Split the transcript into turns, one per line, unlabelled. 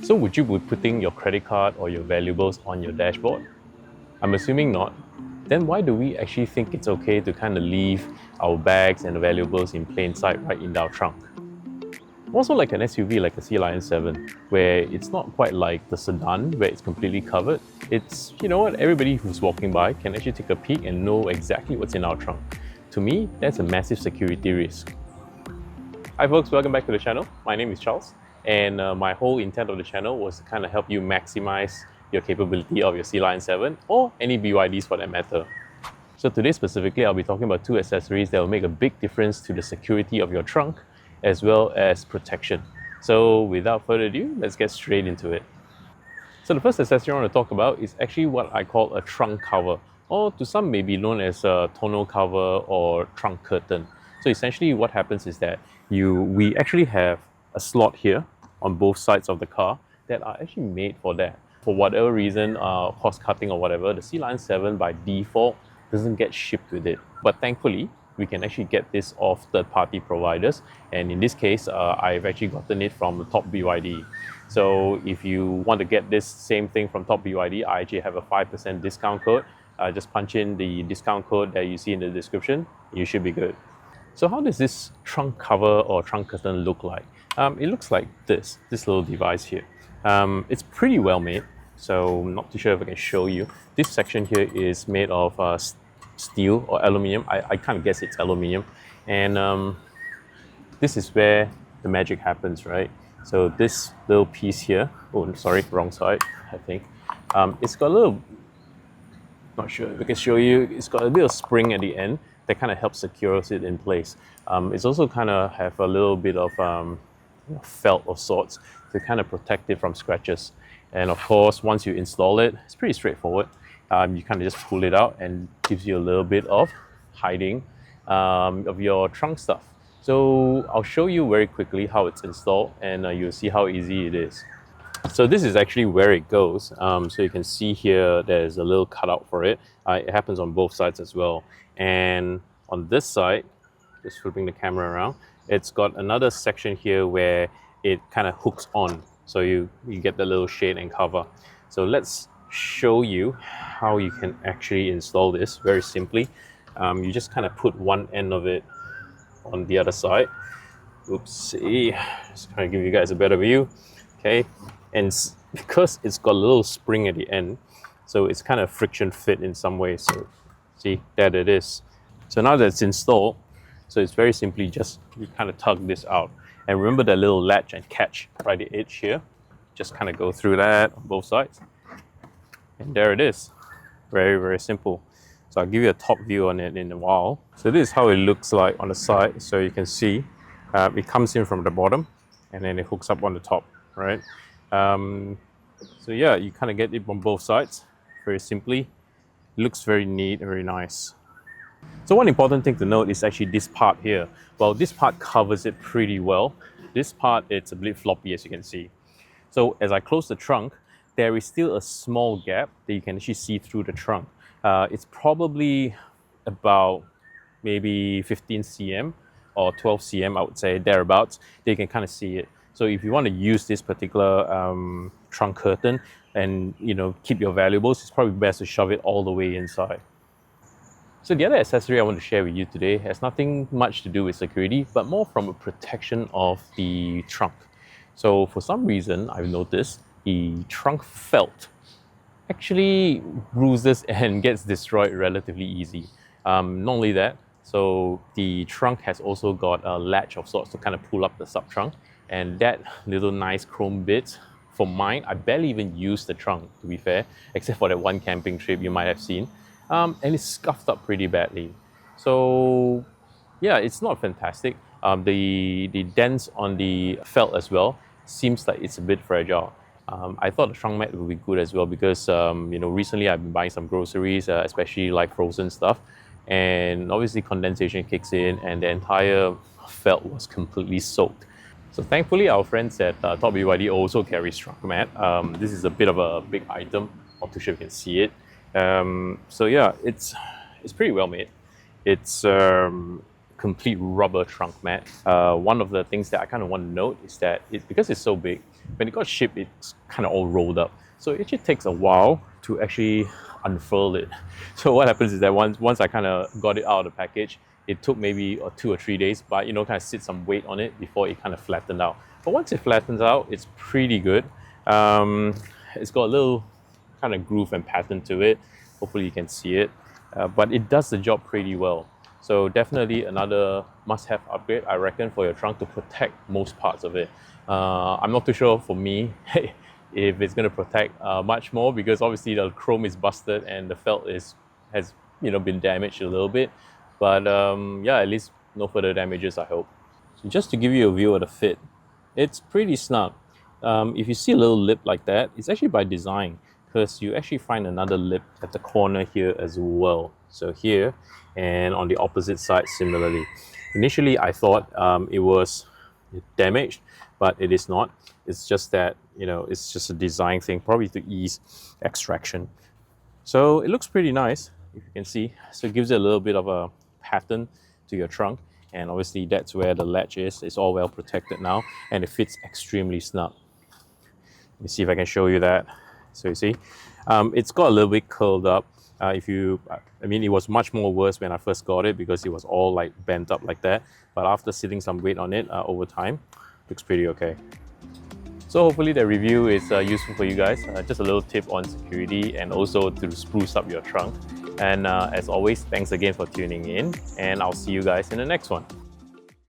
So would you be putting your credit card or your valuables on your dashboard? I'm assuming not. Then why do we actually think it's okay to kind of leave our bags and the valuables in plain sight right in our trunk? Also like an SUV like a Sealion 7, where it's not quite like the sedan where it's completely covered. It's, you know what, everybody who's walking by can actually take a peek and know exactly what's in our trunk. To me, that's a massive security risk. Hi folks, welcome back to the channel. My name is Charles, and my whole intent of the channel was to kind of help you maximize your capability of your Sealion 7 or any BYDs for that matter. So today specifically, I'll be talking about two accessories that will make a big difference to the security of your trunk as well as protection. So without further ado, let's get straight into it. So the first accessory I want to talk about is actually what I call a trunk cover, or to some may be known as a tonneau cover or trunk curtain. So essentially what happens is that we actually have a slot here on both sides of the car that are actually made for that. For whatever reason, cost cutting or whatever, the Sealion 7 by default doesn't get shipped with it. But thankfully, we can actually get this off third-party providers. And in this case, I've actually gotten it from the top BYD. So if you want to get this same thing from top BYD, I actually have a 5% discount code. Just punch in the discount code that you see in the description. You should be good. So how does this trunk cover or trunk curtain look like? It looks like this little device here. It's pretty well made. So I'm not too sure if I can show you. This section here is made of steel or aluminium. I kind of guess it's aluminium. And this is where the magic happens, right? So this little piece here, oh, sorry, wrong side, I think. It's got a little, not sure if I can show you, it's got a bit of spring at the end that kind of helps secure it in place. It's also kind of have a little bit of felt of sorts to kind of protect it from scratches. And of course, once you install it, it's pretty straightforward. You kind of just pull it out and gives you a little bit of hiding of your trunk stuff. So I'll show you very quickly how it's installed, and you'll see how easy it is. So this is actually where it goes. So you can see here there's a little cutout for it. It happens on both sides as well. And on this side, just flipping the camera around, it's got another section here where it kind of hooks on. So you get the little shade and cover. So let's show you how you can actually install this very simply. You just kind of put one end of it on the other side. Oopsie, just trying to give you guys a better view. Okay, and because it's got a little spring at the end, so it's kind of friction fit in some way. So see, there it is. So now that it's installed, so it's very simply just you kind of tug this out. And remember that little latch and catch right at the edge here. Just kind of go through that on both sides. And there it is. Very, very simple. So I'll give you a top view on it in a while. So this is how it looks like on the side. So you can see it comes in from the bottom and then it hooks up on the top, right? So yeah, you kind of get it on both sides very simply. It looks very neat, very nice. So one important thing to note is actually this part here. Well, this part covers it pretty well. This part, it's a bit floppy as you can see. So as I close the trunk, there is still a small gap that you can actually see through the trunk. It's probably about maybe 15 cm or 12 cm, I would say, thereabouts. They can kind of see it. So if you want to use this particular trunk curtain and keep your valuables, it's probably best to shove it all the way inside. So the other accessory I want to share with you today has nothing much to do with security, but more from a protection of the trunk. So for some reason, I've noticed the trunk felt actually bruises and gets destroyed relatively easy. Not only that, so the trunk has also got a latch of sorts to kind of pull up the sub-trunk, and that little nice chrome bit, for mine, I barely even use the trunk, to be fair, except for that one camping trip you might have seen. And it's scuffed up pretty badly. So yeah, it's not fantastic. The dents on the felt as well seems like it's a bit fragile. I thought the trunk mat would be good as well because recently I've been buying some groceries, especially like frozen stuff, and obviously condensation kicks in and the entire felt was completely soaked. So thankfully our friends at Top BYD also carry trunk mat. This is a bit of a big item. Not too sure if you can see it. So yeah, it's pretty well made. It's complete rubber trunk mat. One of the things that I kind of want to note is that because it's so big, when it got shipped, it's kind of all rolled up. So it actually takes a while to actually unfurl it. So what happens is that once I kind of got it out of the package, it took maybe 2 or 3 days, but kind of sit some weight on it before it kind of flattened out. But once it flattens out, it's pretty good. It's got a little kind of groove and pattern to it. Hopefully you can see it, but it does the job pretty well. So definitely another must-have upgrade, I reckon, for your trunk to protect most parts of it. I'm not too sure for me if it's going to protect much more, because obviously the chrome is busted and the felt has been damaged a little bit. But yeah, at least no further damages, I hope. So just to give you a view of the fit, it's pretty snug. If you see a little lip like that, it's actually by design, because you actually find another lip at the corner here as well. So here, and on the opposite side similarly. Initially I thought it was damaged, but it is not. It's just that, it's just a design thing, probably to ease extraction. So it looks pretty nice, if you can see. So it gives it a little bit of a pattern to your trunk, and obviously that's where the latch is. It's all well protected now, and it fits extremely snug. Let me see if I can show you that. So you see, it's got a little bit curled up. It was much more worse when I first got it, because it was all like bent up like that. But after sitting some weight on it over time, looks pretty okay. So hopefully the review is useful for you guys. Just a little tip on security and also to spruce up your trunk. And as always, thanks again for tuning in, and I'll see you guys in the next one.